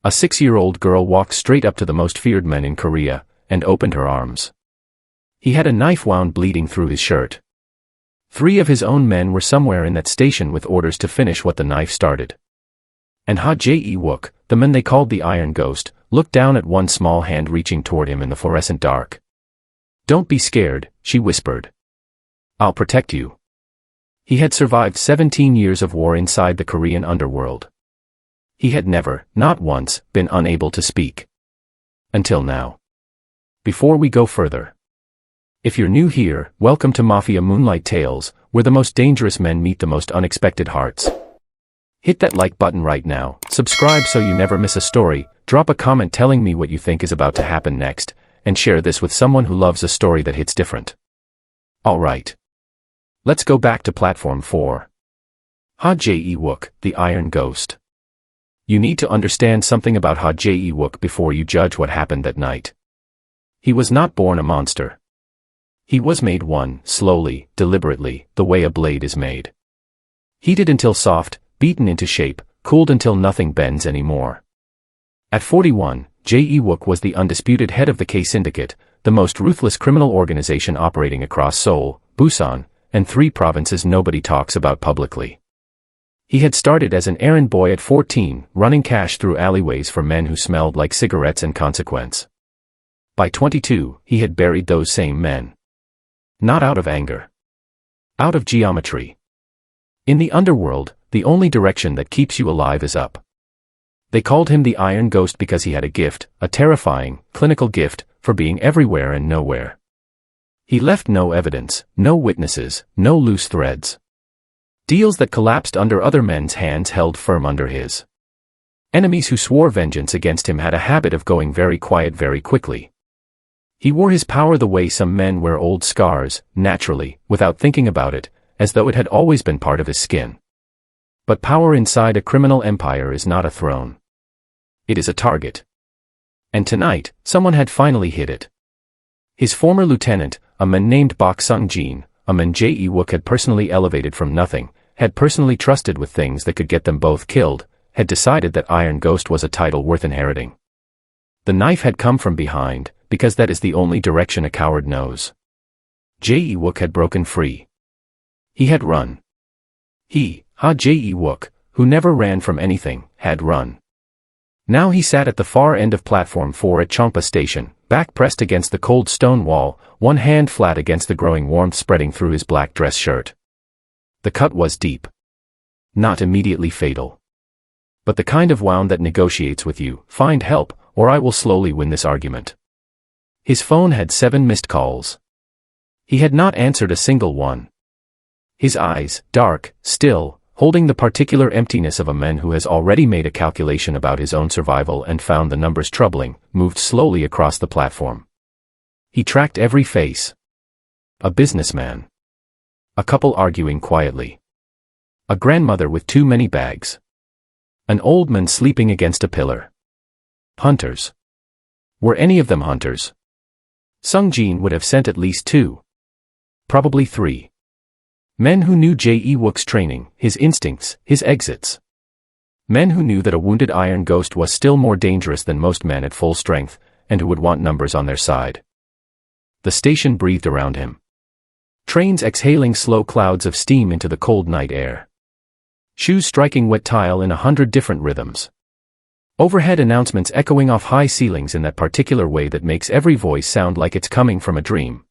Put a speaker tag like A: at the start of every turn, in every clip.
A: A 6-year-old girl walked straight up to the most feared man in Korea, and opened her arms. He had a knife wound bleeding through his shirt. 3 of his own men were somewhere in that station with orders to finish what the knife started. And Je-Wook, the man they called the Iron Ghost, looked down at one small hand reaching toward him in the fluorescent dark. "Don't be scared," she whispered. "I'll protect you." He had survived 17 years of war inside the Korean underworld. He had never, not once, been unable to speak. Until now. Before we go further. If you're new here, welcome to Mafia Moonlight Tales, where the most dangerous men meet the most unexpected hearts. Hit that like button right now, subscribe so you never miss a story, drop a comment telling me what you think is about to happen next, and share this with someone who loves a story that hits different. Alright. Let's go back to Platform 4. Je-Wook, the Iron Ghost. You need to understand something about Je-Wook before you judge what happened that night. He was not born a monster. He was made one, slowly, deliberately, the way a blade is made. Heated until soft, beaten into shape, cooled until nothing bends anymore. At 41, Je-Wook was the undisputed head of the K-Syndicate, the most ruthless criminal organization operating across Seoul, Busan, and 3 provinces nobody talks about publicly. He had started as an errand boy at 14, running cash through alleyways for men who smelled like cigarettes and consequence. By 22, he had buried those same men. Not out of anger. Out of geometry. In the underworld, the only direction that keeps you alive is up. They called him the Iron Ghost because he had a gift, a terrifying, clinical gift, for being everywhere and nowhere. He left no evidence, no witnesses, no loose threads. Deals that collapsed under other men's hands held firm under his. Enemies who swore vengeance against him had a habit of going very quiet very quickly. He wore his power the way some men wear old scars, naturally, without thinking about it, as though it had always been part of his skin. But power inside a criminal empire is not a throne. It is a target. And tonight, someone had finally hit it. His former lieutenant, a man named Bok Sung-jin, a man Je-Wook had personally elevated from nothing, had personally trusted with things that could get them both killed, had decided that Iron Ghost was a title worth inheriting. The knife had come from behind, because that is the only direction a coward knows. Je-Wook had broken free. He had run. Je-Wook, who never ran from anything, had run. Now he sat at the far end of Platform 4 at Chongpa Station, back pressed against the cold stone wall, one hand flat against the growing warmth spreading through his black dress shirt. The cut was deep. Not immediately fatal. But the kind of wound that negotiates with you, find help, or I will slowly win this argument. His phone had 7 missed calls. He had not answered a single one. His eyes, dark, still, holding the particular emptiness of a man who has already made a calculation about his own survival and found the numbers troubling, moved slowly across the platform. He tracked every face. A businessman. A couple arguing quietly. A grandmother with too many bags. An old man sleeping against a pillar. Hunters. Were any of them hunters? Sung-jin would have sent at least 2. Probably 3. Men who knew Je-Wook's training, his instincts, his exits. Men who knew that a wounded Iron Ghost was still more dangerous than most men at full strength, and who would want numbers on their side. The station breathed around him. Trains exhaling slow clouds of steam into the cold night air. Shoes striking wet tile in 100 different rhythms. Overhead announcements echoing off high ceilings in that particular way that makes every voice sound like it's coming from a dream.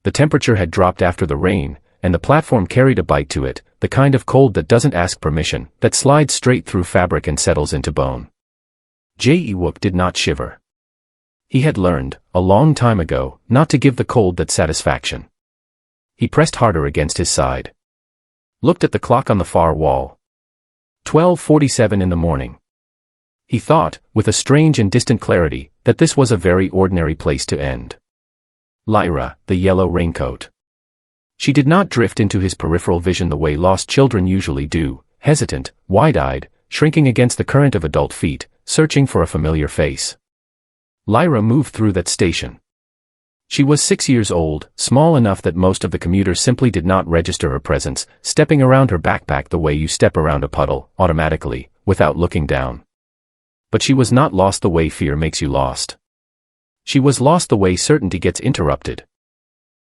A: The temperature had dropped after the rain, and the platform carried a bite to it, the kind of cold that doesn't ask permission, that slides straight through fabric and settles into bone. Je-Wook did not shiver. He had learned, a long time ago, not to give the cold that satisfaction. He pressed harder against his side. Looked at the clock on the far wall. 12:47 in the morning. He thought, with a strange and distant clarity, that this was a very ordinary place to end. Lyra, the yellow raincoat. She did not drift into his peripheral vision the way lost children usually do, hesitant, wide-eyed, shrinking against the current of adult feet, searching for a familiar face. Lyra moved through that station. She was 6 years old, small enough that most of the commuters simply did not register her presence, stepping around her backpack the way you step around a puddle, automatically, without looking down. But she was not lost the way fear makes you lost. She was lost the way certainty gets interrupted.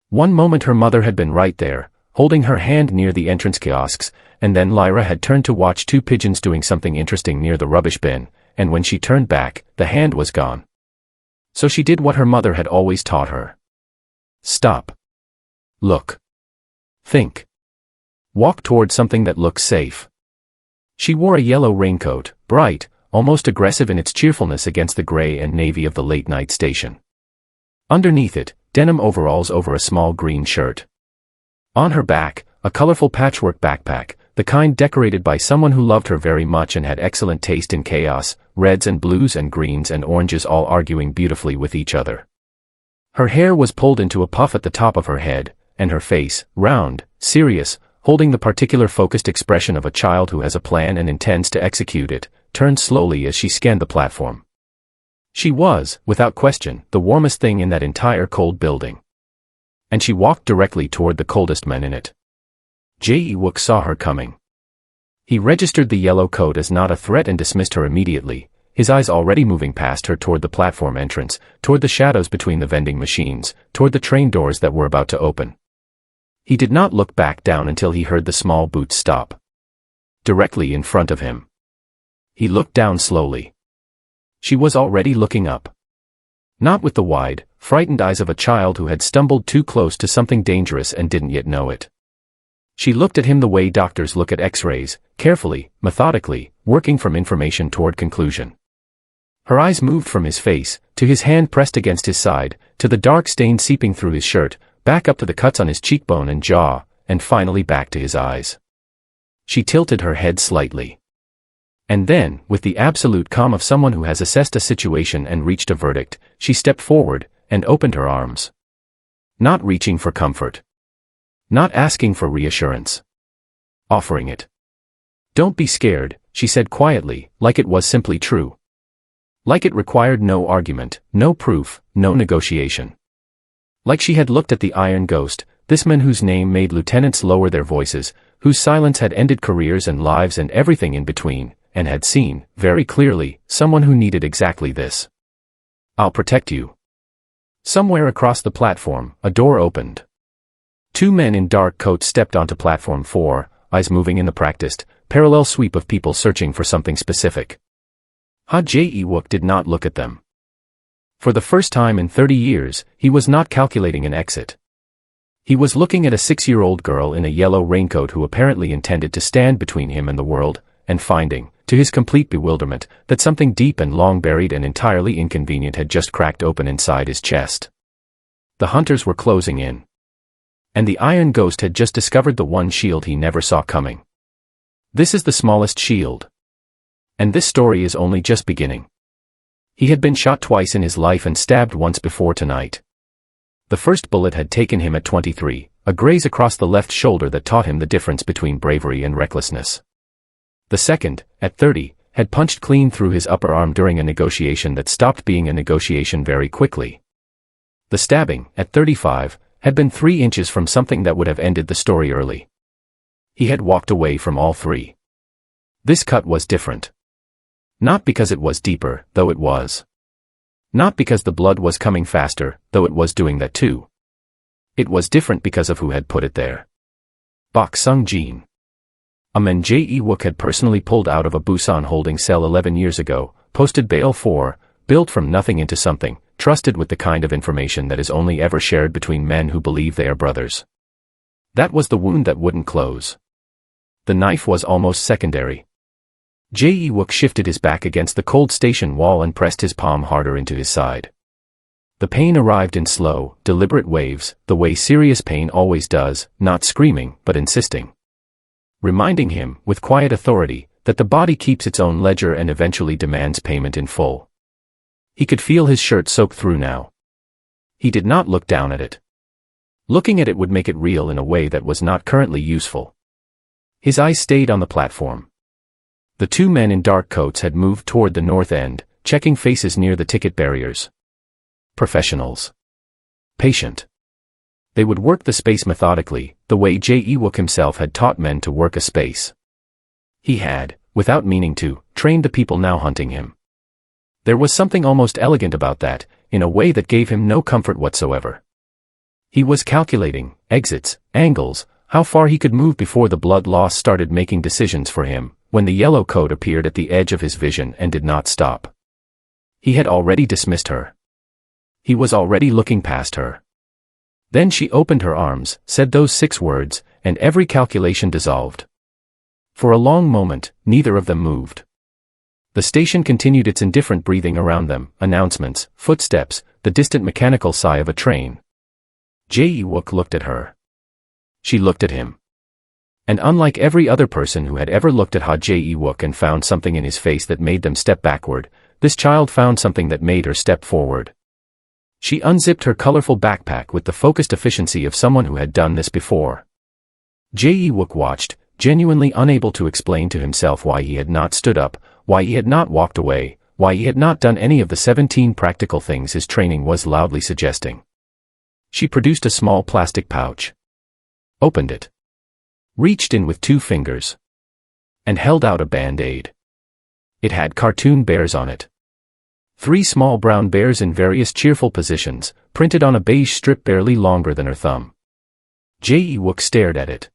A: One moment her mother had been right there, holding her hand near the entrance kiosks, and then Lyra had turned to watch two pigeons doing something interesting near the rubbish bin, and when she turned back, the hand was gone. So she did what her mother had always taught her. Stop. Look. Think. Walk toward something that looks safe. She wore a yellow raincoat, bright, almost aggressive in its cheerfulness against the gray and navy of the late-night station. Underneath it, denim overalls over a small green shirt. On her back, a colorful patchwork backpack, the kind decorated by someone who loved her very much and had excellent taste in chaos, reds and blues and greens and oranges all arguing beautifully with each other. Her hair was pulled into a puff at the top of her head, and her face, round, serious, holding the particular focused expression of a child who has a plan and intends to execute it, turned slowly as she scanned the platform. She was, without question, the warmest thing in that entire cold building. And she walked directly toward the coldest man in it. Je-Wook saw her coming. He registered the yellow coat as not a threat and dismissed her immediately, his eyes already moving past her toward the platform entrance, toward the shadows between the vending machines, toward the train doors that were about to open. He did not look back down until he heard the small boots stop. Directly in front of him. He looked down slowly. She was already looking up. Not with the wide, frightened eyes of a child who had stumbled too close to something dangerous and didn't yet know it. She looked at him the way doctors look at X-rays, carefully, methodically, working from information toward conclusion. Her eyes moved from his face, to his hand pressed against his side, to the dark stain seeping through his shirt, back up to the cuts on his cheekbone and jaw, and finally back to his eyes. She tilted her head slightly. And then, with the absolute calm of someone who has assessed a situation and reached a verdict, she stepped forward, and opened her arms. Not reaching for comfort. Not asking for reassurance. Offering it. Don't be scared, she said quietly, like it was simply true. Like it required no argument, no proof, no negotiation. Like she had looked at the Iron Ghost, this man whose name made lieutenants lower their voices, whose silence had ended careers and lives and everything in between, and had seen, very clearly, someone who needed exactly this. I'll protect you. Somewhere across the platform, a door opened. Two men in dark coats stepped onto platform 4, eyes moving in the practiced, parallel sweep of people searching for something specific. Je-Wook did not look at them. For the first time in 30 years, he was not calculating an exit. He was looking at a 6-year-old girl in a yellow raincoat who apparently intended to stand between him and the world, and finding, to his complete bewilderment, that something deep and long buried and entirely inconvenient had just cracked open inside his chest. The hunters were closing in. And the Iron Ghost had just discovered the one shield he never saw coming. This is the smallest shield. And this story is only just beginning. He had been shot twice in his life and stabbed once before tonight. The first bullet had taken him at 23, a graze across the left shoulder that taught him the difference between bravery and recklessness. The second, at 30, had punched clean through his upper arm during a negotiation that stopped being a negotiation very quickly. The stabbing, at 35, had been 3 inches from something that would have ended the story early. He had walked away from all 3. This cut was different. Not because it was deeper, though it was. Not because the blood was coming faster, though it was doing that too. It was different because of who had put it there. Bok Sung-jin. A man Je-Wook had personally pulled out of a Busan holding cell 11 years ago, posted bail for, built from nothing into something, trusted with the kind of information that is only ever shared between men who believe they are brothers. That was the wound that wouldn't close. The knife was almost secondary. Je-Wook shifted his back against the cold station wall and pressed his palm harder into his side. The pain arrived in slow, deliberate waves, the way serious pain always does, not screaming, but insisting. Reminding him, with quiet authority, that the body keeps its own ledger and eventually demands payment in full. He could feel his shirt soak through now. He did not look down at it. Looking at it would make it real in a way that was not currently useful. His eyes stayed on the platform. The 2 men in dark coats had moved toward the north end, checking faces near the ticket barriers. Professionals. Patient. They would work the space methodically, the way Je-Wook himself had taught men to work a space. He had, without meaning to, trained the people now hunting him. There was something almost elegant about that, in a way that gave him no comfort whatsoever. He was calculating exits, angles, how far he could move before the blood loss started making decisions for him, when the yellow coat appeared at the edge of his vision and did not stop. He had already dismissed her. He was already looking past her. Then she opened her arms, said those 6 words, and every calculation dissolved. For a long moment, neither of them moved. The station continued its indifferent breathing around them, announcements, footsteps, the distant mechanical sigh of a train. Je-Wook looked at her. She looked at him. And unlike every other person who had ever looked at Je-Wook and found something in his face that made them step backward, this child found something that made her step forward. She unzipped her colorful backpack with the focused efficiency of someone who had done this before. Je-Wook watched, genuinely unable to explain to himself why he had not stood up, why he had not walked away, why he had not done any of the 17 practical things his training was loudly suggesting. She produced a small plastic pouch. Opened it. Reached in with 2 fingers. And held out a band-aid. It had cartoon bears on it. 3 small brown bears in various cheerful positions, printed on a beige strip barely longer than her thumb. Je-Wook stared at it.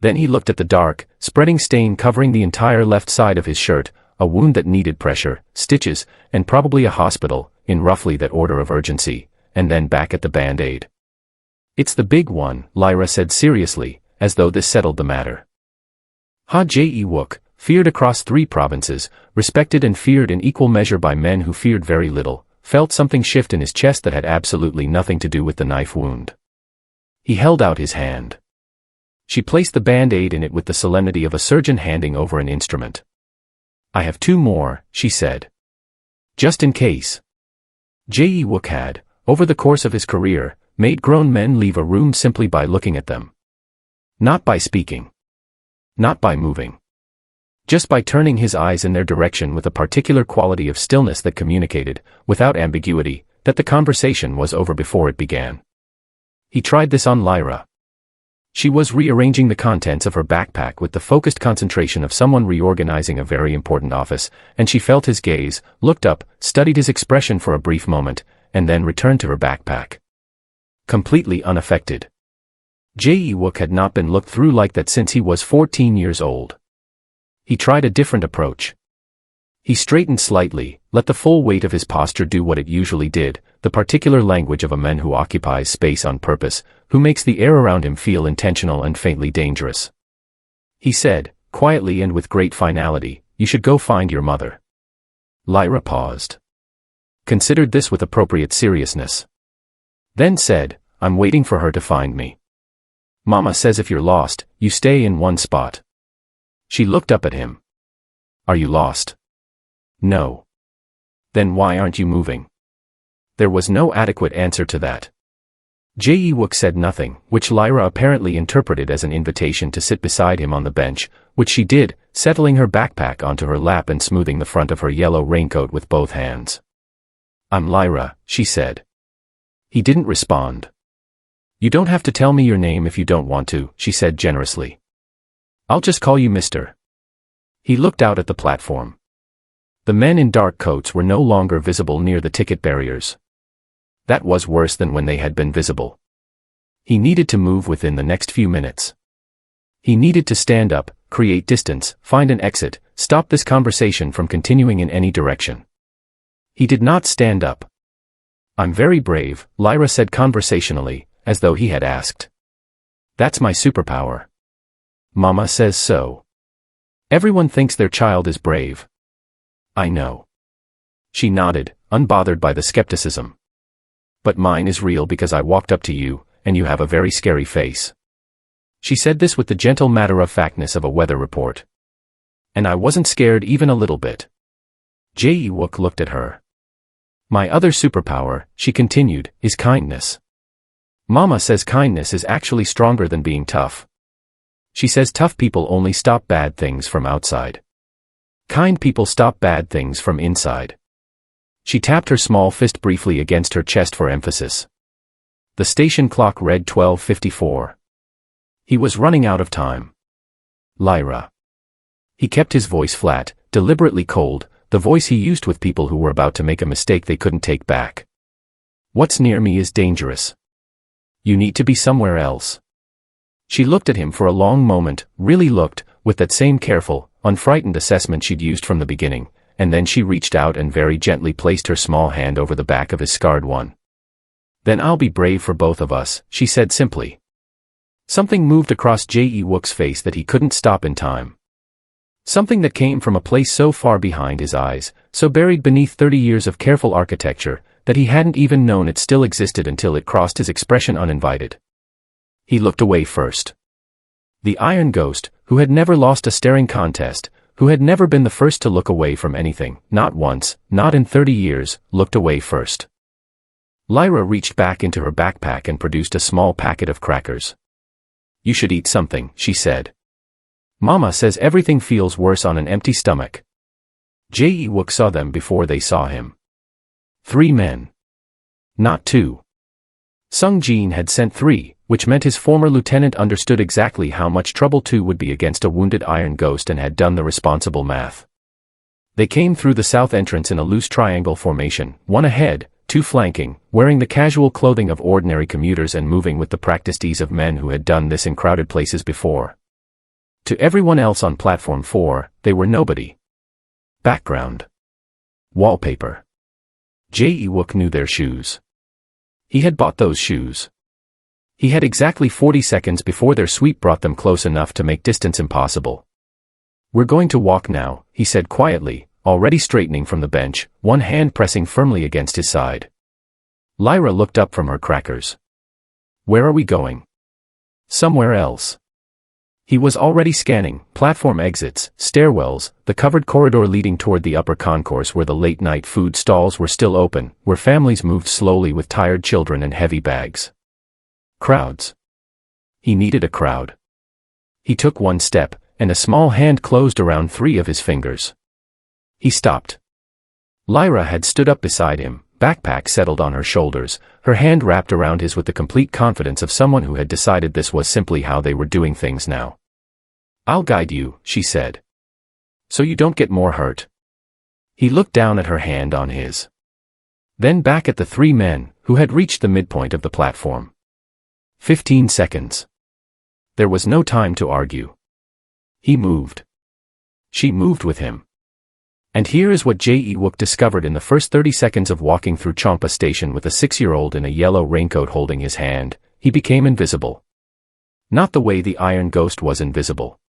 A: Then he looked at the dark, spreading stain covering the entire left side of his shirt, a wound that needed pressure, stitches, and probably a hospital, in roughly that order of urgency, and then back at the band-aid. "It's the big one," Lyra said seriously, as though this settled the matter. Je-Wook, feared across 3 provinces, respected and feared in equal measure by men who feared very little, felt something shift in his chest that had absolutely nothing to do with the knife wound. He held out his hand. She placed the band-aid in it with the solemnity of a surgeon handing over an instrument. "I have 2 more," she said. "Just in case." Je-Wook had, over the course of his career, made grown men leave a room simply by looking at them. Not by speaking. Not by moving. Just by turning his eyes in their direction with a particular quality of stillness that communicated, without ambiguity, that the conversation was over before it began. He tried this on Lyra. She was rearranging the contents of her backpack with the focused concentration of someone reorganizing a very important office, and she felt his gaze, looked up, studied his expression for a brief moment, and then returned to her backpack. Completely unaffected. Je-Wook had not been looked through like that since he was 14 years old. He tried a different approach. He straightened slightly, let the full weight of his posture do what it usually did, the particular language of a man who occupies space on purpose, who makes the air around him feel intentional and faintly dangerous. He said, quietly and with great finality, "You should go find your mother." Lyra paused. Considered this with appropriate seriousness. Then said, "I'm waiting for her to find me. Mama says if you're lost, you stay in one spot." She looked up at him. "Are you lost?" "No." "Then why aren't you moving?" There was no adequate answer to that. Je-Wook said nothing, which Lyra apparently interpreted as an invitation to sit beside him on the bench, which she did, settling her backpack onto her lap and smoothing the front of her yellow raincoat with both hands. "I'm Lyra," she said. He didn't respond. "You don't have to tell me your name if you don't want to," she said generously. "I'll just call you Mr." He looked out at the platform. The men in dark coats were no longer visible near the ticket barriers. That was worse than when they had been visible. He needed to move within the next few minutes. He needed to stand up, create distance, find an exit, stop this conversation from continuing in any direction. He did not stand up. "I'm very brave," Lyra said conversationally, as though he had asked. "That's my superpower. Mama says so. Everyone thinks their child is brave." "I know." She nodded, unbothered by the skepticism. "But mine is real because I walked up to you, and you have a very scary face." She said this with the gentle matter-of-factness of a weather report. "And I wasn't scared even a little bit." Je-Wook looked at her. "My other superpower," she continued, "is kindness. Mama says kindness is actually stronger than being tough. She says tough people only stop bad things from outside. Kind people stop bad things from inside." She tapped her small fist briefly against her chest for emphasis. The station clock read 12:54. He was running out of time. "Lyra." He kept his voice flat, deliberately cold, the voice he used with people who were about to make a mistake they couldn't take back. What's near me is dangerous. You need to be somewhere else. She looked at him for a long moment, really looked, with that same careful, unfrightened assessment she'd used from the beginning, and then she reached out and very gently placed her small hand over the back of his scarred one. Then I'll be brave for both of us, she said simply. Something moved across Je-Wook's face that he couldn't stop in time. Something that came from a place so far behind his eyes, so buried beneath 30 years of careful architecture, that he hadn't even known it still existed until it crossed his expression uninvited. He looked away first. The Iron Ghost, who had never lost a staring contest, who had never been the first to look away from anything, not once, not in 30 years, looked away first. Lyra reached back into her backpack and produced a small packet of crackers. You should eat something, she said. Mama says everything feels worse on an empty stomach. Je-Wook saw them before they saw him. 3 men. Not 2. Sung Jin had sent 3, which meant his former lieutenant understood exactly how much trouble 2 would be against a wounded Iron Ghost and had done the responsible math. They came through the south entrance in a loose triangle formation, 1 ahead, 2 flanking, wearing the casual clothing of ordinary commuters and moving with the practiced ease of men who had done this in crowded places before. To everyone else on platform 4, they were nobody. Background. Wallpaper. Je-Wook knew their shoes. He had bought those shoes. He had exactly 40 seconds before their sweep brought them close enough to make distance impossible. We're going to walk now, he said quietly, already straightening from the bench, one hand pressing firmly against his side. Lyra looked up from her crackers. Where are we going? Somewhere else. He was already scanning platform exits, stairwells, the covered corridor leading toward the upper concourse where the late-night food stalls were still open, where families moved slowly with tired children and heavy bags. Crowds. He needed a crowd. He took 1 step, and a small hand closed around 3 of his fingers. He stopped. Lyra had stood up beside him, backpack settled on her shoulders, her hand wrapped around his with the complete confidence of someone who had decided this was simply how they were doing things now. I'll guide you, she said. So you don't get more hurt. He looked down at her hand on his. Then back at the 3 men, who had reached the midpoint of the platform. 15 seconds. There was no time to argue. He moved. She moved with him. And here is what Je-Wook discovered in the first 30 seconds of walking through Champa Station with a 6-year-old in a yellow raincoat holding his hand. He became invisible. Not the way the Iron Ghost was invisible.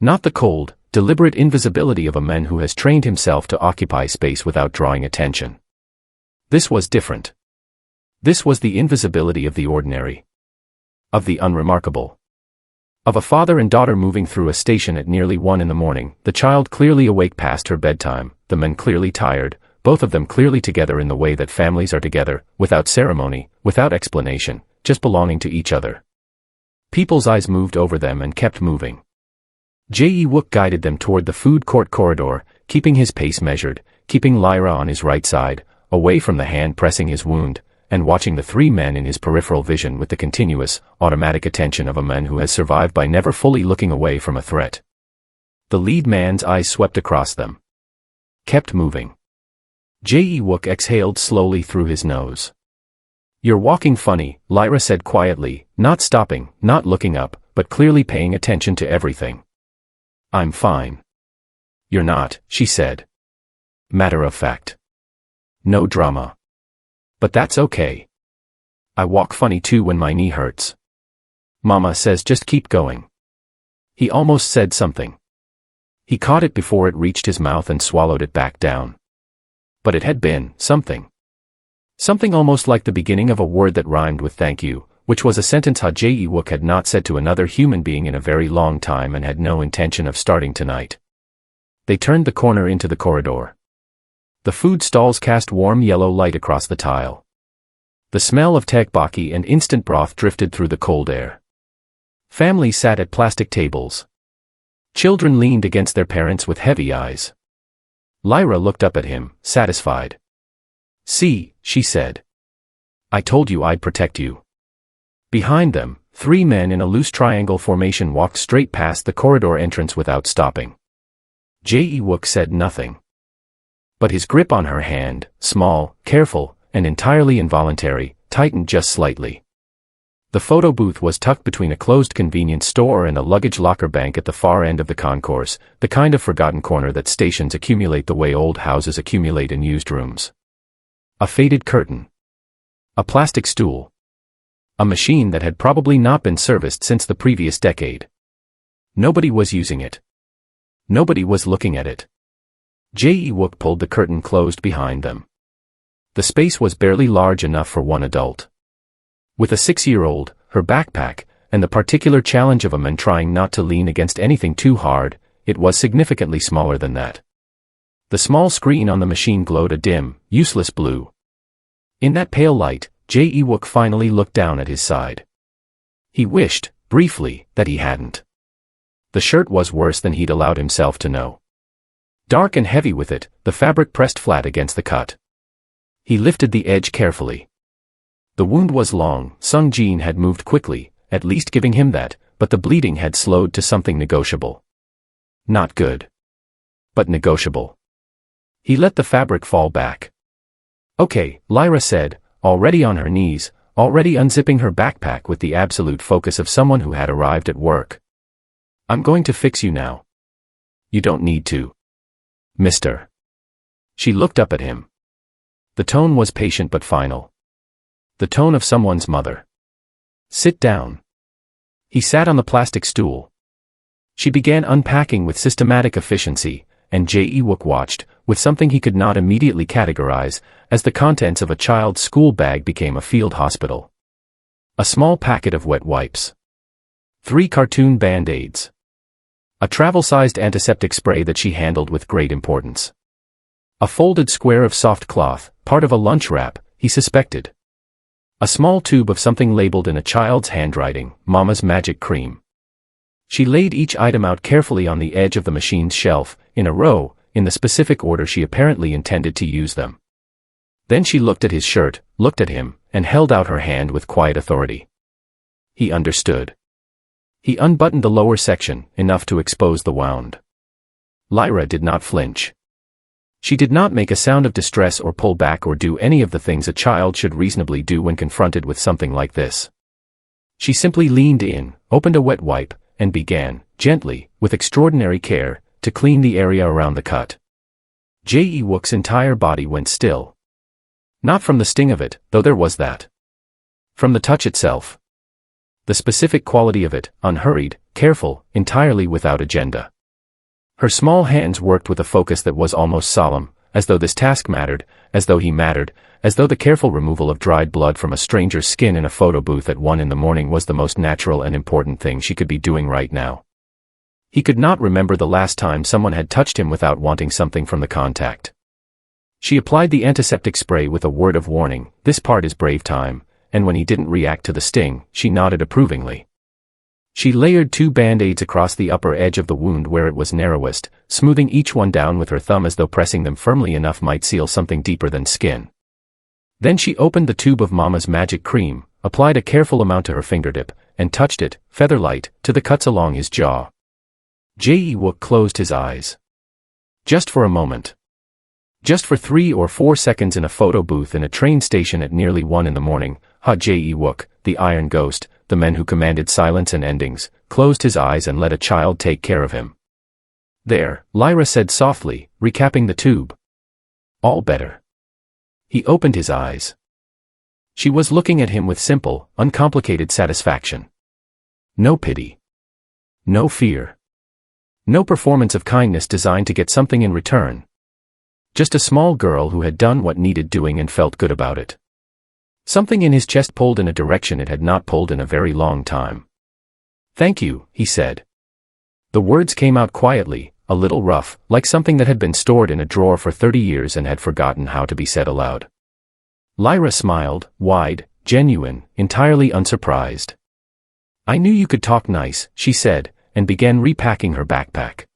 A: Not the cold, deliberate invisibility of a man who has trained himself to occupy space without drawing attention. This was different. This was the invisibility of the ordinary. Of the unremarkable. Of a father and daughter moving through a station at nearly 1 in the morning, the child clearly awake past her bedtime, the men clearly tired, both of them clearly together in the way that families are together, without ceremony, without explanation, just belonging to each other. People's eyes moved over them and kept moving. Je-Wook guided them toward the food court corridor, keeping his pace measured, keeping Lyra on his right side, away from the hand pressing his wound, and watching the 3 men in his peripheral vision with the continuous, automatic attention of a man who has survived by never fully looking away from a threat. The lead man's eyes swept across them. Kept moving. Je-Wook exhaled slowly through his nose. You're walking funny, Lyra said quietly, not stopping, not looking up, but clearly paying attention to everything. I'm fine. You're not, she said. Matter of fact. No drama. But that's okay. I walk funny too when my knee hurts. Mama says just keep going. He almost said something. He caught it before it reached his mouth and swallowed it back down. But it had been something. Something almost like the beginning of a word that rhymed with thank you, which was a sentence Je-Wook had not said to another human being in a very long time and had no intention of starting tonight. They turned the corner into the corridor. The food stalls cast warm yellow light across the tile. The smell of tteokbokki and instant broth drifted through the cold air. Families sat at plastic tables. Children leaned against their parents with heavy eyes. Lyra looked up at him, satisfied. See, she said. I told you I'd protect you. Behind them, 3 men in a loose triangle formation walked straight past the corridor entrance without stopping. Je-Wook said nothing. But his grip on her hand, small, careful, and entirely involuntary, tightened just slightly. The photo booth was tucked between a closed convenience store and a luggage locker bank at the far end of the concourse, the kind of forgotten corner that stations accumulate the way old houses accumulate in used rooms. A faded curtain. A plastic stool. A machine that had probably not been serviced since the previous decade. Nobody was using it. Nobody was looking at it. Je-Wook pulled the curtain closed behind them. The space was barely large enough for one adult. With a 6-year-old, her backpack, and the particular challenge of a man trying not to lean against anything too hard, it was significantly smaller than that. The small screen on the machine glowed a dim, useless blue. In that pale light, Je-Wook finally looked down at his side. He wished, briefly, that he hadn't. The shirt was worse than he'd allowed himself to know. Dark and heavy with it, the fabric pressed flat against the cut. He lifted the edge carefully. The wound was long, Sung Jin had moved quickly, at least giving him that, but the bleeding had slowed to something negotiable. Not good. But negotiable. He let the fabric fall back. Okay, Lyra said, already on her knees, already unzipping her backpack with the absolute focus of someone who had arrived at work. I'm going to fix you now. You don't need to. Mister. She looked up at him. The tone was patient but final. The tone of someone's mother. Sit down. He sat on the plastic stool. She began unpacking with systematic efficiency, and Je-Wook watched, with something he could not immediately categorize, as the contents of a child's school bag became a field hospital. A small packet of wet wipes. 3 cartoon band-aids. A travel-sized antiseptic spray that she handled with great importance. A folded square of soft cloth, part of a lunch wrap, he suspected. A small tube of something labeled in a child's handwriting, Mama's Magic Cream. She laid each item out carefully on the edge of the machine's shelf, in a row, in the specific order she apparently intended to use them. Then she looked at his shirt, looked at him, and held out her hand with quiet authority. He understood. He unbuttoned the lower section, enough to expose the wound. Lyra did not flinch. She did not make a sound of distress or pull back or do any of the things a child should reasonably do when confronted with something like this. She simply leaned in, opened a wet wipe, and began, gently, with extraordinary care, to clean the area around the cut. Je-Wook's entire body went still. Not from the sting of it, though there was that. From the touch itself. The specific quality of it, unhurried, careful, entirely without agenda. Her small hands worked with a focus that was almost solemn, as though this task mattered, as though he mattered, as though the careful removal of dried blood from a stranger's skin in a photo booth at 1 a.m. was the most natural and important thing she could be doing right now. He could not remember the last time someone had touched him without wanting something from the contact. She applied the antiseptic spray with a word of warning, "This part is brave time," and when he didn't react to the sting, she nodded approvingly. She layered 2 band-aids across the upper edge of the wound where it was narrowest, smoothing each one down with her thumb as though pressing them firmly enough might seal something deeper than skin. Then she opened the tube of Mama's Magic Cream, applied a careful amount to her fingertip, and touched it, feather-light, to the cuts along his jaw. Je-Wook closed his eyes. Just for a moment. Just for 3 or 4 seconds in a photo booth in a train station at nearly 1 a.m, Je-Wook, the Iron Ghost, the man who commanded silence and endings, closed his eyes and let a child take care of him. There, Lyra said softly, recapping the tube. All better. He opened his eyes. She was looking at him with simple, uncomplicated satisfaction. No pity. No fear. No performance of kindness designed to get something in return. Just a small girl who had done what needed doing and felt good about it. Something in his chest pulled in a direction it had not pulled in a very long time. "Thank you," he said. The words came out quietly, a little rough, like something that had been stored in a drawer for 30 years and had forgotten how to be said aloud. Lyra smiled, wide, genuine, entirely unsurprised. "I knew you could talk nice," she said, and began repacking her backpack.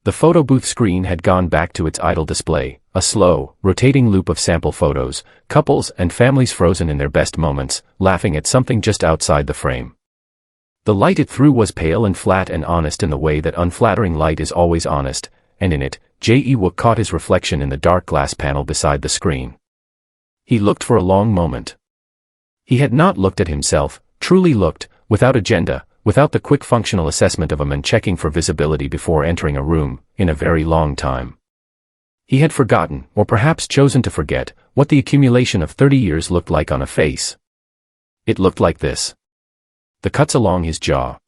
A: The photo booth screen had gone back to its idle display, a slow, rotating loop of sample photos, couples and families frozen in their best moments, laughing at something just outside the frame. The light it threw was pale and flat and honest in the way that unflattering light is always honest, and in it, Je-Wook caught his reflection in the dark glass panel beside the screen. He looked for a long moment. He had not looked at himself, truly looked, without agenda, without the quick functional assessment of a man checking for visibility before entering a room, in a very long time. He had forgotten, or perhaps chosen to forget, what the accumulation of 30 years looked like on a face. It looked like this. The cuts along his jaw.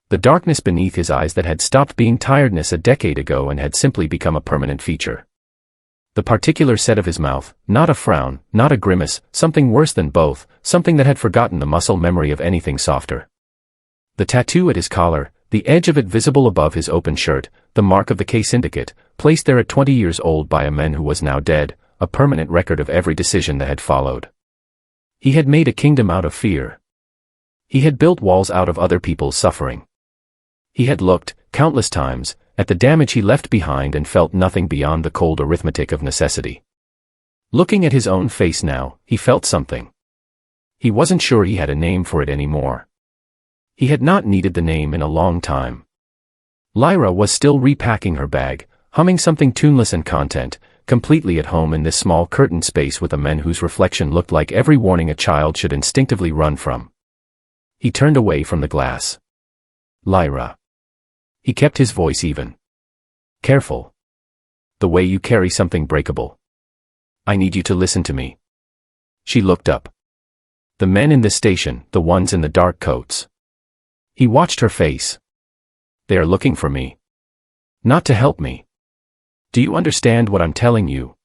A: The darkness beneath his eyes that had stopped being tiredness a decade ago and had simply become a permanent feature. The particular set of his mouth, not a frown, not a grimace, something worse than both, something that had forgotten the muscle memory of anything softer. The tattoo at his collar, the edge of it visible above his open shirt, the mark of the K-Syndicate, placed there at 20 years old by a man who was now dead, a permanent record of every decision that had followed. He had made a kingdom out of fear. He had built walls out of other people's suffering. He had looked, countless times, at the damage he left behind and felt nothing beyond the cold arithmetic of necessity. Looking at his own face now, he felt something. He wasn't sure he had a name for it anymore. He had not needed the name in a long time. Lyra was still repacking her bag, humming something tuneless and content, completely at home in this small curtained space with a man whose reflection looked like every warning a child should instinctively run from. He turned away from the glass. Lyra. He kept his voice even. Careful. The way you carry something breakable. I need you to listen to me. She looked up. The men in this station, the ones in the dark coats. He watched her face. They are looking for me. Not to help me. Do you understand what I'm telling you?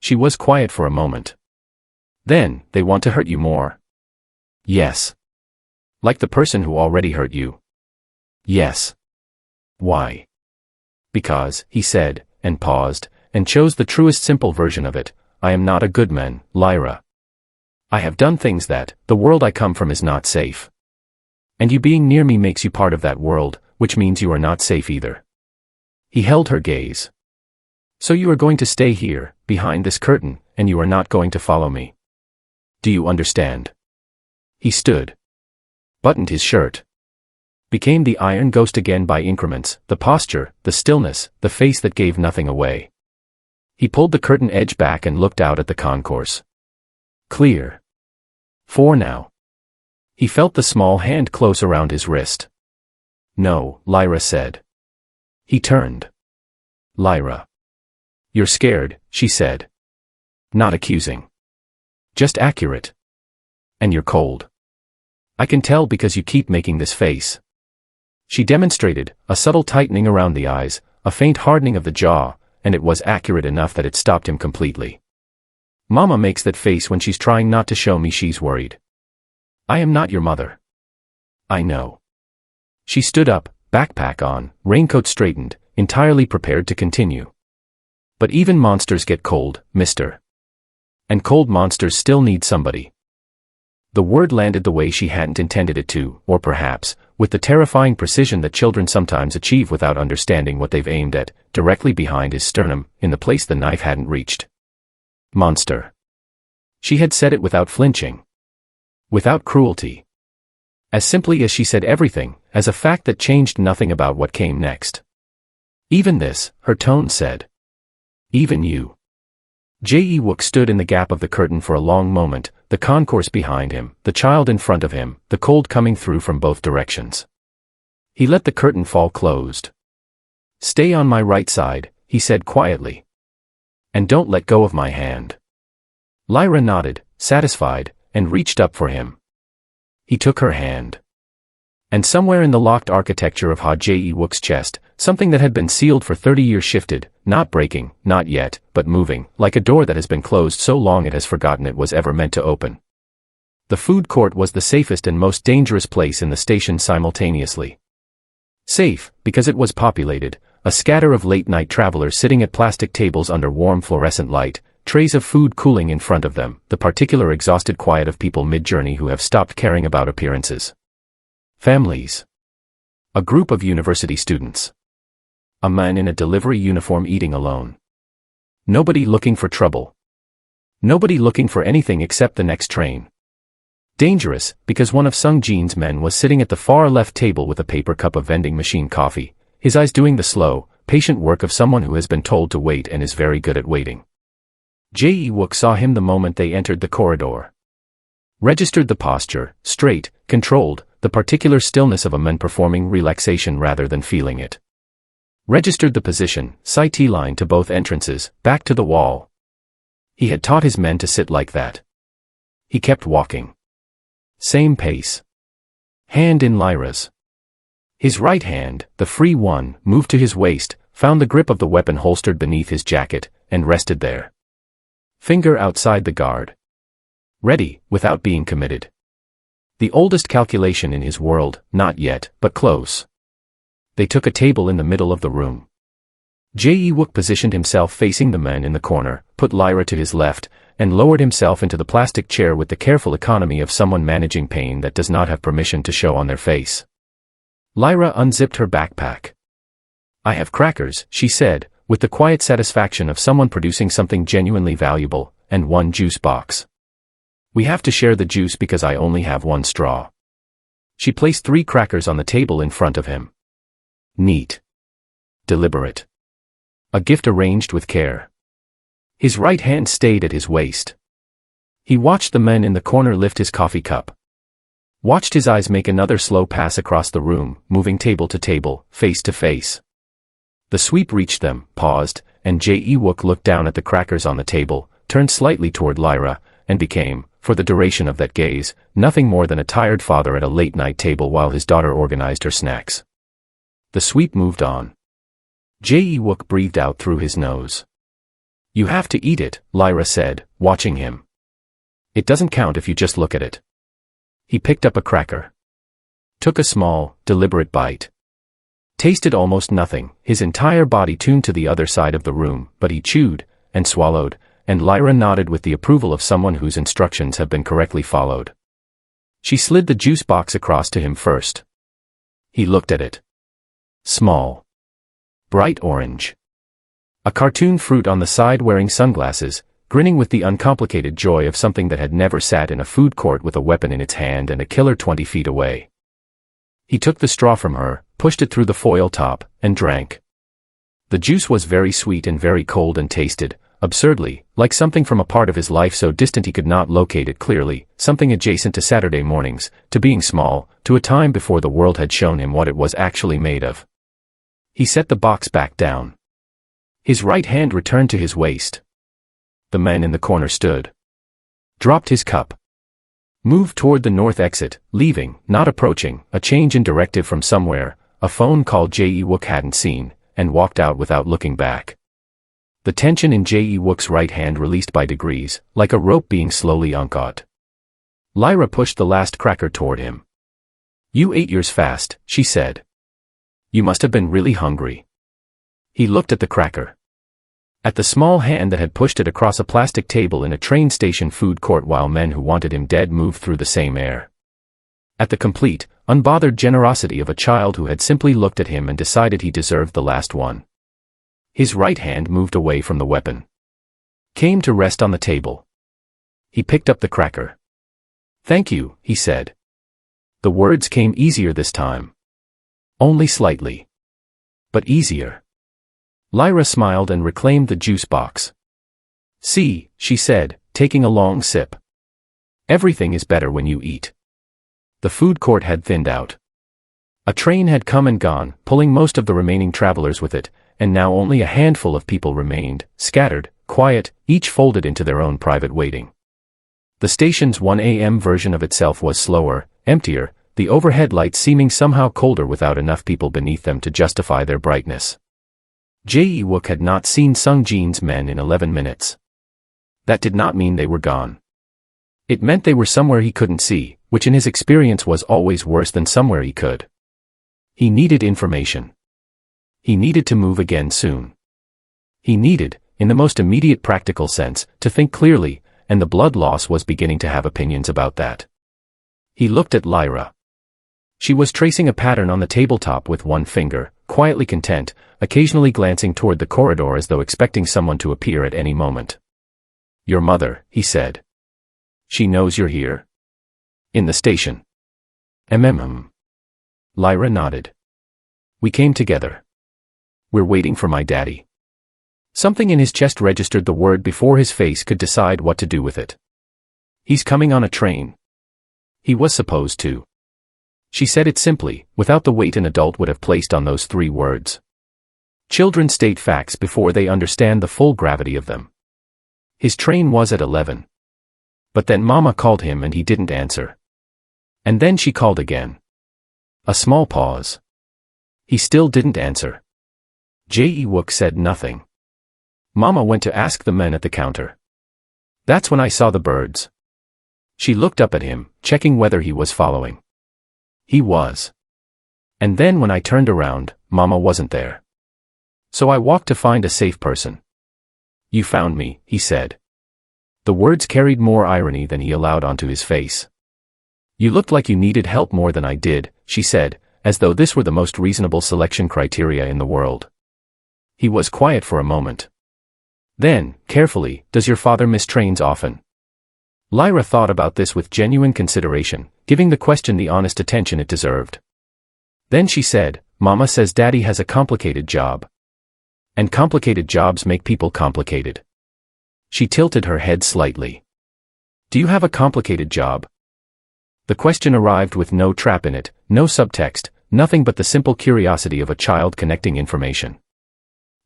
A: She was quiet for a moment. Then, they want to hurt you more. Yes. Like the person who already hurt you. Yes. Why? Because, he said, and paused, and chose the truest simple version of it. I am not a good man, Lyra. I have done things that, the world I come from is not safe. And you being near me makes you part of that world, which means you are not safe either. He held her gaze. So you are going to stay here, behind this curtain, and you are not going to follow me. Do you understand? He stood. Buttoned his shirt. Became the iron ghost again by increments, the posture, the stillness, the face that gave nothing away. He pulled the curtain edge back and looked out at the concourse. Clear. For now. He felt the small hand close around his wrist. No, Lyra said. He turned. Lyra. You're scared, she said. Not accusing. Just accurate. And you're cold. I can tell because you keep making this face. She demonstrated, a subtle tightening around the eyes, a faint hardening of the jaw, and it was accurate enough that it stopped him completely. Mama makes that face when she's trying not to show me she's worried. I am not your mother. I know. She stood up, backpack on, raincoat straightened, entirely prepared to continue. But even monsters get cold, mister. And cold monsters still need somebody. The word landed the way she hadn't intended it to, or perhaps, with the terrifying precision that children sometimes achieve without understanding what they've aimed at, directly behind his sternum, in the place the knife hadn't reached. Monster. She had said it without flinching. Without cruelty. As simply as she said everything, as a fact that changed nothing about what came next. Even this, her tone said. Even you. Je-Wook stood in the gap of the curtain for a long moment, the concourse behind him, the child in front of him, the cold coming through from both directions. He let the curtain fall closed. Stay on my right side, he said quietly. And don't let go of my hand. Lyra nodded, satisfied, and reached up for him. He took her hand. And somewhere in the locked architecture of Je-Wook's chest, something that had been sealed for 30 years shifted, not breaking, not yet, but moving, like a door that has been closed so long it has forgotten it was ever meant to open. The food court was the safest and most dangerous place in the station simultaneously. Safe, because it was populated, a scatter of late-night travelers sitting at plastic tables under warm fluorescent light, trays of food cooling in front of them, the particular exhausted quiet of people mid-journey who have stopped caring about appearances. Families. A group of university students. A man in a delivery uniform eating alone. Nobody looking for trouble. Nobody looking for anything except the next train. Dangerous, because one of Sung Jin's men was sitting at the far left table with a paper cup of vending machine coffee, his eyes doing the slow, patient work of someone who has been told to wait and is very good at waiting. Je-Wook saw him the moment they entered the corridor. Registered the posture, straight, controlled, the particular stillness of a man performing relaxation rather than feeling it. Registered the position, sight line to both entrances, back to the wall. He had taught his men to sit like that. He kept walking. Same pace. Hand in Lyra's. His right hand, the free one, moved to his waist, found the grip of the weapon holstered beneath his jacket, and rested there. Finger outside the guard. Ready, without being committed. The oldest calculation in his world, not yet, but close. They took a table in the middle of the room. Je-Wook positioned himself facing the man in the corner, put Lyra to his left, and lowered himself into the plastic chair with the careful economy of someone managing pain that does not have permission to show on their face. Lyra unzipped her backpack. "I have crackers," she said, with the quiet satisfaction of someone producing something genuinely valuable, and one juice box. "We have to share the juice because I only have one straw." She placed 3 crackers on the table in front of him. Neat. Deliberate. A gift arranged with care. His right hand stayed at his waist. He watched the man in the corner lift his coffee cup. Watched his eyes make another slow pass across the room, moving table to table, face to face. The sweep reached them, paused, and Je-Wook looked down at the crackers on the table, turned slightly toward Lyra, and became, for the duration of that gaze, nothing more than a tired father at a late-night table while his daughter organized her snacks. The sweep moved on. Je-Wook breathed out through his nose. "You have to eat it," Lyra said, watching him. "It doesn't count if you just look at it." He picked up a cracker. Took a small, deliberate bite. Tasted almost nothing, his entire body tuned to the other side of the room, but he chewed, and swallowed, and Lyra nodded with the approval of someone whose instructions have been correctly followed. She slid the juice box across to him first. He looked at it. Small. Bright orange. A cartoon fruit on the side wearing sunglasses, grinning with the uncomplicated joy of something that had never sat in a food court with a weapon in its hand and a killer 20 feet away. He took the straw from her, pushed it through the foil top, and drank. The juice was very sweet and very cold and tasted, absurdly, like something from a part of his life so distant he could not locate it clearly, something adjacent to Saturday mornings, to being small, to a time before the world had shown him what it was actually made of. He set the box back down. His right hand returned to his waist. The man in the corner stood. Dropped his cup. Moved toward the north exit, leaving, not approaching, a change in directive from somewhere, a phone call Je-Wook hadn't seen, and walked out without looking back. The tension in Je-Wook's right hand released by degrees, like a rope being slowly uncaught. Lyra pushed the last cracker toward him. "You ate yours fast," she said. "You must have been really hungry." He looked at the cracker. At the small hand that had pushed it across a plastic table in a train station food court while men who wanted him dead moved through the same air. At the complete, unbothered generosity of a child who had simply looked at him and decided he deserved the last one. His right hand moved away from the weapon. Came to rest on the table. He picked up the cracker. "Thank you," he said. The words came easier this time. Only slightly. But easier. Lyra smiled and reclaimed the juice box. "See," she said, taking a long sip. "Everything is better when you eat." The food court had thinned out. A train had come and gone, pulling most of the remaining travelers with it, and now only a handful of people remained, scattered, quiet, each folded into their own private waiting. The station's 1 a.m. version of itself was slower, emptier, the overhead lights seeming somehow colder without enough people beneath them to justify their brightness. Je-Wook had not seen Sung Jin's men in 11 minutes. That did not mean they were gone. It meant they were somewhere he couldn't see, which in his experience was always worse than somewhere he could. He needed information. He needed to move again soon. He needed, in the most immediate practical sense, to think clearly, and the blood loss was beginning to have opinions about that. He looked at Lyra. She was tracing a pattern on the tabletop with one finger, quietly content, occasionally glancing toward the corridor as though expecting someone to appear at any moment. "Your mother," he said. "She knows you're here?" "In the station." Lyra nodded. "We came together." We're waiting for my daddy. Something in his chest registered the word before his face could decide what to do with it. He's coming on a train. He was supposed to. She said it simply, without the weight an adult would have placed on those 3 words. Children state facts before they understand the full gravity of them. His train was at 11. But then Mama called him and he didn't answer. And then she called again. A small pause. He still didn't answer. Je-Wook said nothing. Mama went to ask the men at the counter. That's when I saw the birds. She looked up at him, checking whether he was following. He was. And then when I turned around, Mama wasn't there. So I walked to find a safe person. You found me, he said. The words carried more irony than he allowed onto his face. You looked like you needed help more than I did, she said, as though this were the most reasonable selection criteria in the world. He was quiet for a moment. Then, carefully, does your father miss trains often? Lyra thought about this with genuine consideration, giving the question the honest attention it deserved. Then she said, Mama says Daddy has a complicated job. And complicated jobs make people complicated. She tilted her head slightly. Do you have a complicated job? The question arrived with no trap in it, no subtext, nothing but the simple curiosity of a child connecting information.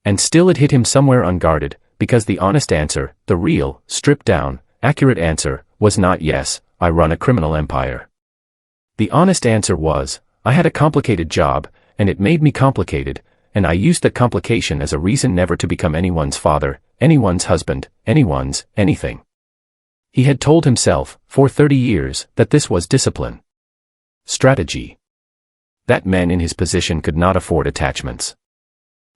A: And still it hit him somewhere unguarded, because the honest answer, the real, stripped down, accurate answer, was not yes, I run a criminal empire. The honest answer was, I had a complicated job, and it made me complicated, and I used that complication as a reason never to become anyone's father, anyone's husband, anyone's anything. He had told himself, for 30 years, that this was discipline. Strategy. That men in his position could not afford attachments.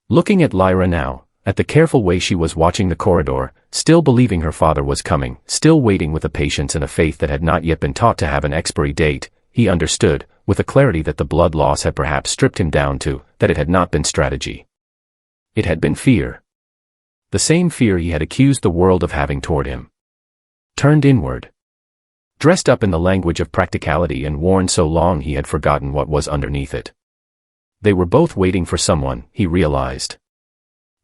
A: Looking at Lyra now, at the careful way she was watching the corridor, still believing her father was coming, still waiting with a patience and a faith that had not yet been taught to have an expiry date, he understood, with a clarity that the blood loss had perhaps stripped him down to, that it had not been strategy. It had been fear. The same fear he had accused the world of having toward him. Turned inward. Dressed up in the language of practicality and worn so long he had forgotten what was underneath it. They were both waiting for someone, he realized.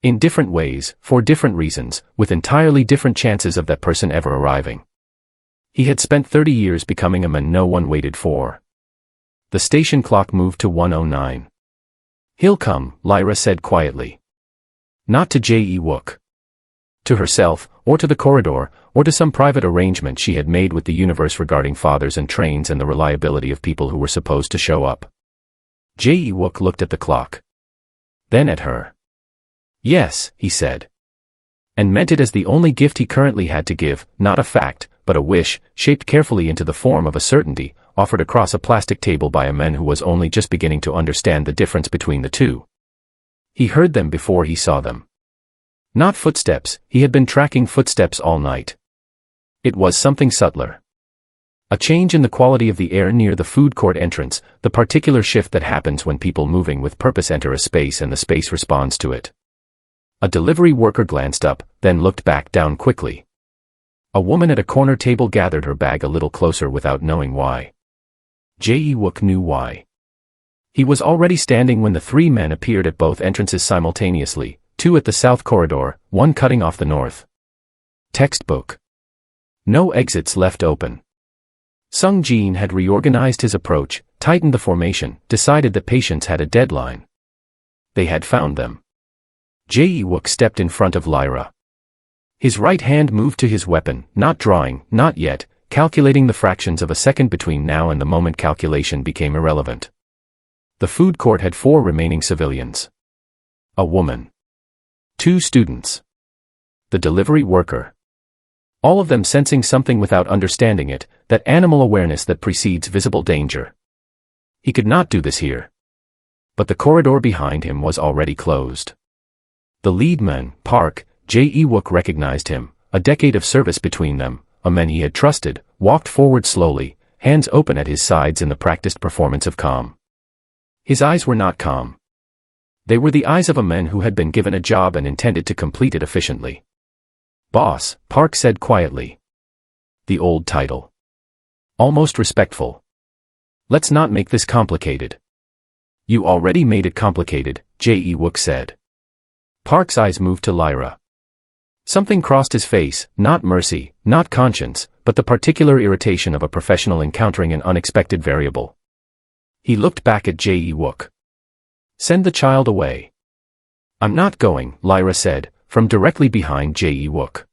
A: In different ways, for different reasons, with entirely different chances of that person ever arriving. He had spent 30 years becoming a man no one waited for. The station clock moved to 1:09. He'll come, Lyra said quietly. Not to Je-Wook. To herself, or to the corridor, or to some private arrangement she had made with the universe regarding fathers and trains and the reliability of people who were supposed to show up. Je-Wook looked at the clock. Then at her. Yes, he said. And meant it as the only gift he currently had to give, not a fact, but a wish, shaped carefully into the form of a certainty, offered across a plastic table by a man who was only just beginning to understand the difference between the two. He heard them before he saw them. Not footsteps, he had been tracking footsteps all night. It was something subtler. A change in the quality of the air near the food court entrance, the particular shift that happens when people moving with purpose enter a space and the space responds to it. A delivery worker glanced up, then looked back down quickly. A woman at a corner table gathered her bag a little closer without knowing why. Je-Wook knew why. He was already standing when the 3 men appeared at both entrances simultaneously, 2 at the south corridor, 1 cutting off the north. Textbook. No exits left open. Sung Jin had reorganized his approach, tightened the formation, decided that patience had a deadline. They had found them. Je-Wook stepped in front of Lyra. His right hand moved to his weapon, not drawing, not yet, calculating the fractions of a second between now and the moment calculation became irrelevant. The food court had 4 remaining civilians. A woman. 2 students. The delivery worker. All of them sensing something without understanding it, that animal awareness that precedes visible danger. He could not do this here. But the corridor behind him was already closed. The lead man, Park, Je-Wook recognized him, a decade of service between them, a man he had trusted, walked forward slowly, hands open at his sides in the practiced performance of calm. His eyes were not calm. They were the eyes of a man who had been given a job and intended to complete it efficiently. Boss, Park said quietly. The old title. Almost respectful. Let's not make this complicated. You already made it complicated, Je-Wook said. Park's eyes moved to Lyra. Something crossed his face, not mercy, not conscience, but the particular irritation of a professional encountering an unexpected variable. He looked back at Je-Wook. Send the child away. I'm not going, Lyra said, from directly behind Je-Wook.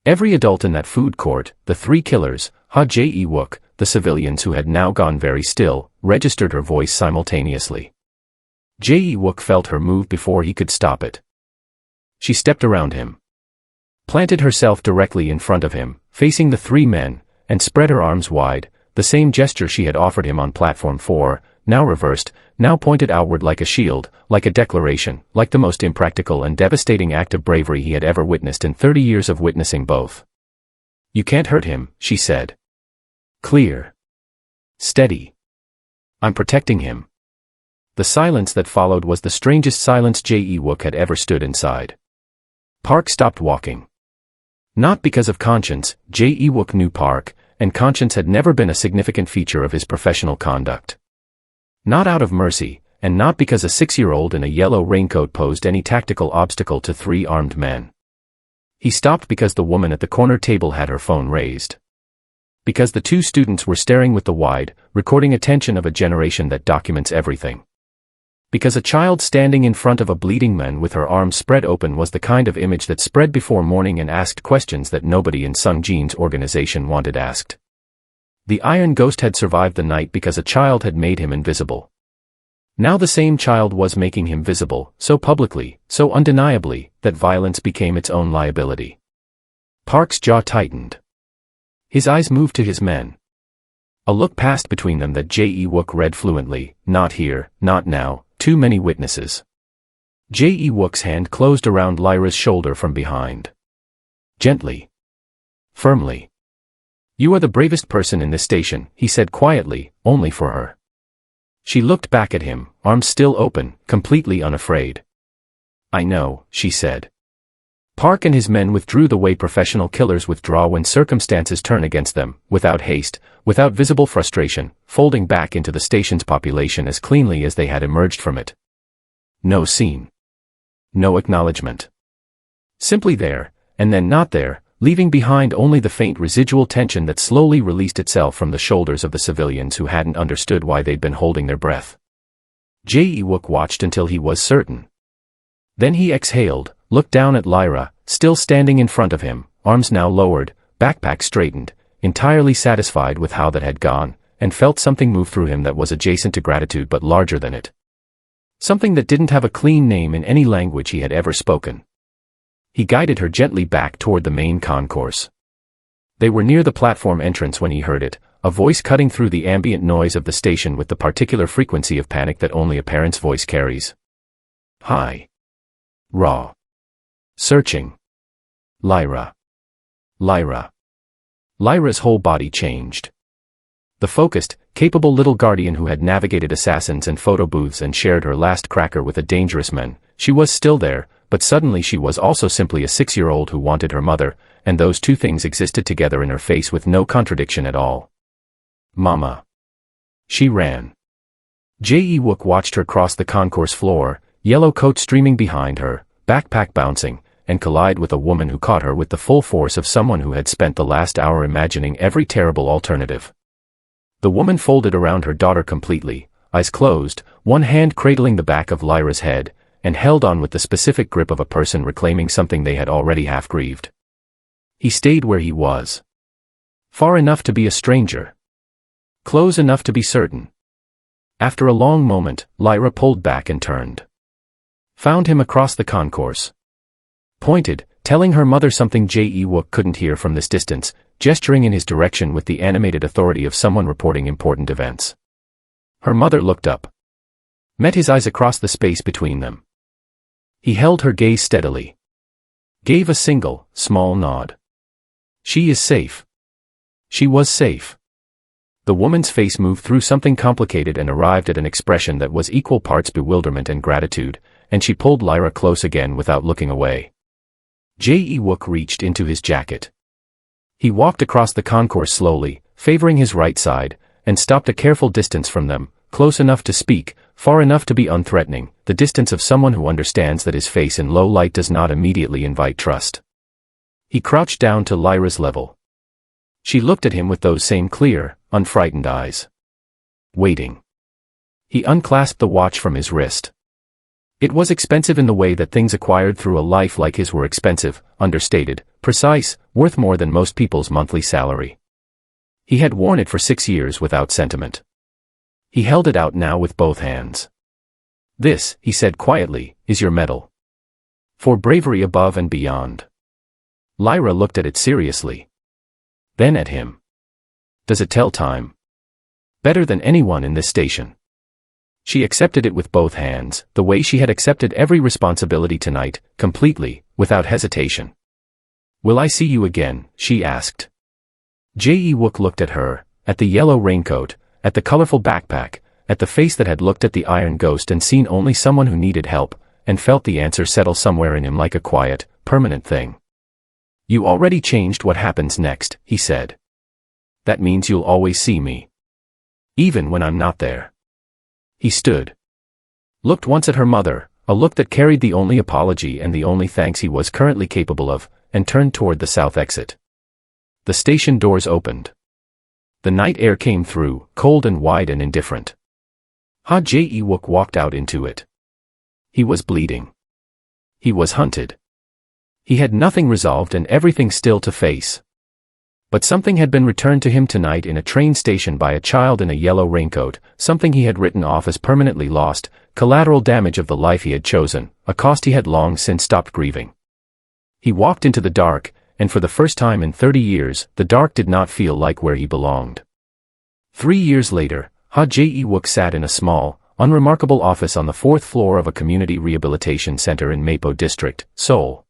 A: Every adult in that food court, the three killers, Je-Wook, the civilians who had now gone very still, registered her voice simultaneously. Je-Wook felt her move before he could stop it. She stepped around him, planted herself directly in front of him, facing the three men, and spread her arms wide, the same gesture she had offered him on platform 4, now reversed, now pointed outward like a shield, like a declaration, like the most impractical and devastating act of bravery he had ever witnessed in 30 years of witnessing both. You can't hurt him, she said. Clear. Steady. I'm protecting him. The silence that followed was the strangest silence Je-Wook had ever stood inside. Park stopped walking. Not because of conscience, Je-Wook knew Park, and conscience had never been a significant feature of his professional conduct. Not out of mercy, and not because a 6-year-old in a yellow raincoat posed any tactical obstacle to 3 armed men. He stopped because the woman at the corner table had her phone raised. Because the 2 students were staring with the wide, recording attention of a generation that documents everything. Because a child standing in front of a bleeding man with her arms spread open was the kind of image that spread before morning and asked questions that nobody in Sung Jin's organization wanted asked. The Iron Ghost had survived the night because a child had made him invisible. Now the same child was making him visible, so publicly, so undeniably, that violence became its own liability. Park's jaw tightened. His eyes moved to his men. A look passed between them that Je-Wook read fluently, not here, not now, too many witnesses. Je-Wook's hand closed around Lyra's shoulder from behind. Gently. Firmly. You are the bravest person in this station, he said quietly, only for her. She looked back at him, arms still open, completely unafraid. I know, she said. Park and his men withdrew the way professional killers withdraw when circumstances turn against them, without haste, without visible frustration, folding back into the station's population as cleanly as they had emerged from it. No scene. No acknowledgement. Simply there, and then not there, leaving behind only the faint residual tension that slowly released itself from the shoulders of the civilians who hadn't understood why they'd been holding their breath. Je-Wook watched until he was certain. Then he exhaled, looked down at Lyra, still standing in front of him, arms now lowered, backpack straightened, entirely satisfied with how that had gone, and felt something move through him that was adjacent to gratitude but larger than it. Something that didn't have a clean name in any language he had ever spoken. He guided her gently back toward the main concourse. They were near the platform entrance when he heard it, a voice cutting through the ambient noise of the station with the particular frequency of panic that only a parent's voice carries. Hi. Raw. Searching. Lyra. Lyra. Lyra's whole body changed. The focused, capable little guardian who had navigated assassins and photo booths and shared her last cracker with a dangerous man, she was still there, but suddenly she was also simply a 6-year-old who wanted her mother, and those two things existed together in her face with no contradiction at all. Mama. She ran. Je-Wook watched her cross the concourse floor, yellow coat streaming behind her, backpack bouncing, and collide with a woman who caught her with the full force of someone who had spent the last hour imagining every terrible alternative. The woman folded around her daughter completely, eyes closed, one hand cradling the back of Lyra's head, and held on with the specific grip of a person reclaiming something they had already half-grieved. He stayed where he was. Far enough to be a stranger. Close enough to be certain. After a long moment, Lyra pulled back and turned. Found him across the concourse. Pointed, telling her mother something Je-Wook couldn't hear from this distance, gesturing in his direction with the animated authority of someone reporting important events. Her mother looked up. Met his eyes across the space between them. He held her gaze steadily. Gave a single, small nod. She is safe. She was safe. The woman's face moved through something complicated and arrived at an expression that was equal parts bewilderment and gratitude, and she pulled Lyra close again without looking away. Je-Wook reached into his jacket. He walked across the concourse slowly, favoring his right side, and stopped a careful distance from them, close enough to speak, far enough to be unthreatening, the distance of someone who understands that his face in low light does not immediately invite trust. He crouched down to Lyra's level. She looked at him with those same clear, unfrightened eyes. Waiting. He unclasped the watch from his wrist. It was expensive in the way that things acquired through a life like his were expensive, understated, precise, worth more than most people's monthly salary. He had worn it for 6 years without sentiment. He held it out now with both hands. "This," he said quietly, "is your medal. For bravery above and beyond." Lyra looked at it seriously. Then at him. "Does it tell time?" "Better than anyone in this station." She accepted it with both hands, the way she had accepted every responsibility tonight, completely, without hesitation. "Will I see you again?" she asked. Je-Wook looked at her, at the yellow raincoat, at the colorful backpack, at the face that had looked at the iron ghost and seen only someone who needed help, and felt the answer settle somewhere in him like a quiet, permanent thing. "You already changed what happens next," he said. "That means you'll always see me. Even when I'm not there." He stood. Looked once at her mother, a look that carried the only apology and the only thanks he was currently capable of, and turned toward the south exit. The station doors opened. The night air came through, cold and wide and indifferent. Je-Wook walked out into it. He was bleeding. He was hunted. He had nothing resolved and everything still to face. But something had been returned to him tonight in a train station by a child in a yellow raincoat, something he had written off as permanently lost, collateral damage of the life he had chosen, a cost he had long since stopped grieving. He walked into the dark, and for the first time in 30 years, the dark did not feel like where he belonged. 3 years later, Je-Wook sat in a small, unremarkable office on the 4th floor of a community rehabilitation center in Mapo District, Seoul.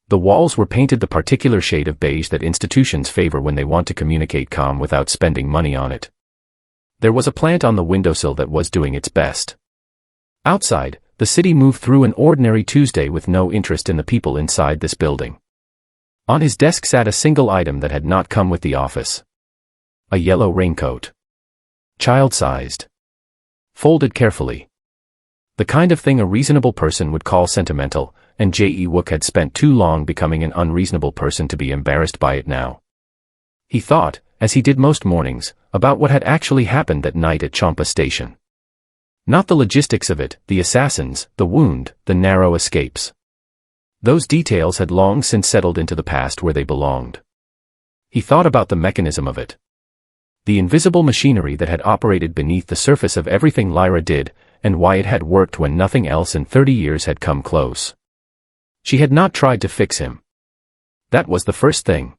A: The walls were painted the particular shade of beige that institutions favor when they want to communicate calm without spending money on it. There was a plant on the windowsill that was doing its best. Outside, the city moved through an ordinary Tuesday with no interest in the people inside this building. On his desk sat a single item that had not come with the office. A yellow raincoat. Child-sized. Folded carefully. The kind of thing a reasonable person would call sentimental, and Je-Wook had spent too long becoming an unreasonable person to be embarrassed by it now. He thought, as he did most mornings, about what had actually happened that night at Champa Station. Not the logistics of it, the assassins, the wound, the narrow escapes. Those details had long since settled into the past where they belonged. He thought about the mechanism of it. The invisible machinery that had operated beneath the surface of everything Lyra did, and why it had worked when nothing else in 30 years had come close. She had not tried to fix him. That was the first thing.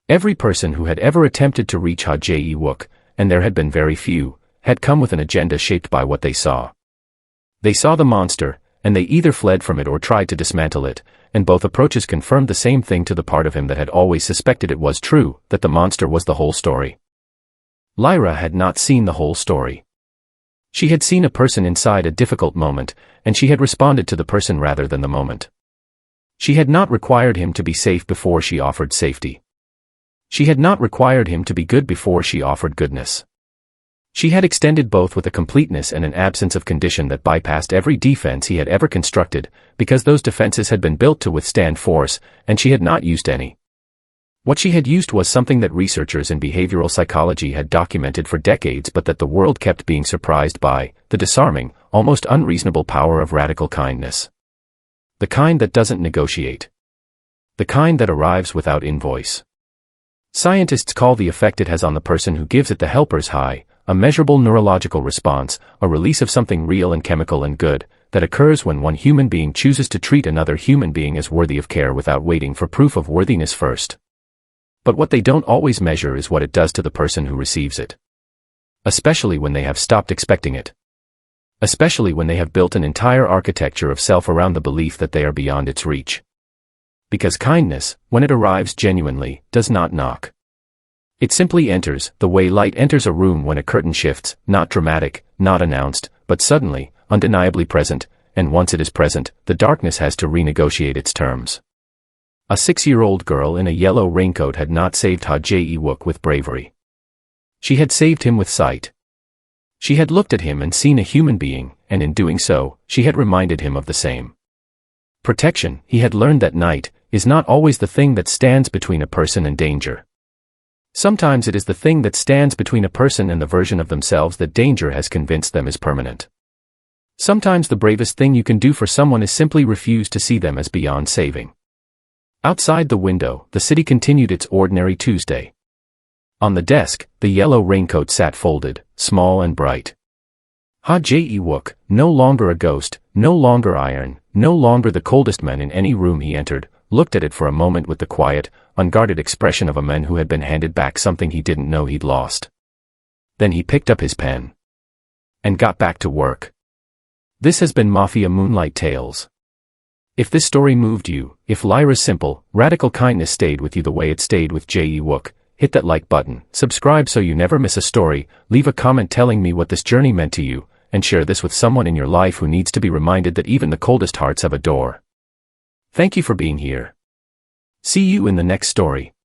A: Every person who had ever attempted to reach Je-Wook, and there had been very few, had come with an agenda shaped by what they saw. They saw the monster, and they either fled from it or tried to dismantle it, and both approaches confirmed the same thing to the part of him that had always suspected it was true, that the monster was the whole story. Lyra had not seen the whole story. She had seen a person inside a difficult moment, and she had responded to the person rather than the moment. She had not required him to be safe before she offered safety. She had not required him to be good before she offered goodness. She had extended both with a completeness and an absence of condition that bypassed every defense he had ever constructed, because those defenses had been built to withstand force, and she had not used any. What she had used was something that researchers in behavioral psychology had documented for decades but that the world kept being surprised by, the disarming, almost unreasonable power of radical kindness. The kind that doesn't negotiate. The kind that arrives without invoice. Scientists call the effect it has on the person who gives it the helper's high, a measurable neurological response, a release of something real and chemical and good, that occurs when one human being chooses to treat another human being as worthy of care without waiting for proof of worthiness first. But what they don't always measure is what it does to the person who receives it. Especially when they have stopped expecting it. Especially when they have built an entire architecture of self around the belief that they are beyond its reach. Because kindness, when it arrives genuinely, does not knock. It simply enters, the way light enters a room when a curtain shifts, not dramatic, not announced, but suddenly, undeniably present, and once it is present, the darkness has to renegotiate its terms. A 6-year-old girl in a yellow raincoat had not saved Je-Wook with bravery. She had saved him with sight. She had looked at him and seen a human being, and in doing so, she had reminded him of the same. Protection, he had learned that night, is not always the thing that stands between a person and danger. Sometimes it is the thing that stands between a person and the version of themselves that danger has convinced them is permanent. Sometimes the bravest thing you can do for someone is simply refuse to see them as beyond saving. Outside the window, the city continued its ordinary Tuesday. On the desk, the yellow raincoat sat folded, small and bright. Je-Wook, no longer a ghost, no longer iron, no longer the coldest man in any room he entered, looked at it for a moment with the quiet, unguarded expression of a man who had been handed back something he didn't know he'd lost. Then he picked up his pen and got back to work. This has been Mafia Moonlight Tales. If this story moved you, if Lyra's simple, radical kindness stayed with you the way it stayed with Je-Wook, hit that like button, subscribe so you never miss a story, leave a comment telling me what this journey meant to you, and share this with someone in your life who needs to be reminded that even the coldest hearts have a door. Thank you for being here. See you in the next story.